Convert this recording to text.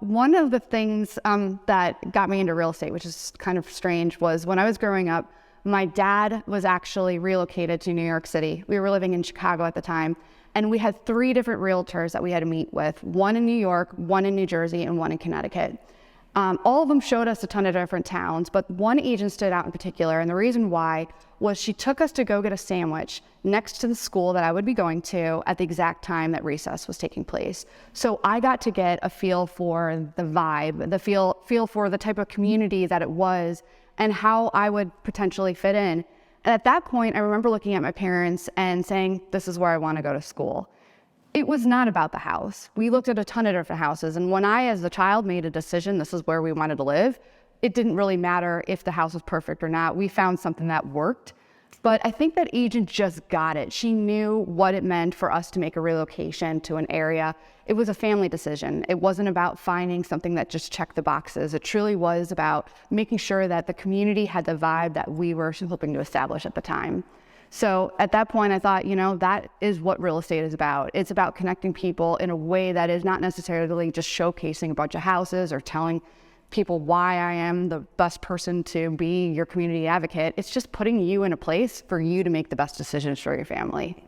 one of the things that got me into real estate, which is kind of strange, was when I was growing up, my dad was actually relocated to New York City. We were living in Chicago at the time, and we had 3 different realtors that we had to meet with, one in New York, one in New Jersey, and one in Connecticut. All of them showed us a ton of different towns, but one agent stood out in particular, and the reason why was she took us to go get a sandwich next to the school that I would be going to at the exact time that recess was taking place. So I got to get a feel for the vibe, the feel for the type of community that it was and how I would potentially fit in. And at that point, I remember looking at my parents and saying, this is where I want to go to school. It was not about the house. We looked at a ton of different houses, and when I, as a child, made a decision, this is where we wanted to live, it didn't really matter if the house was perfect or not. We found something that worked. But I think that agent just got it. She knew what it meant for us to make a relocation to an area. It was a family decision. It wasn't about finding something that just checked the boxes. It truly was about making sure that the community had the vibe that we were hoping to establish at the time. So at that point, I thought, that is what real estate is about. It's about connecting people in a way that is not necessarily just showcasing a bunch of houses or telling people why I am the best person to be your community advocate. It's just putting you in a place for you to make the best decisions for your family.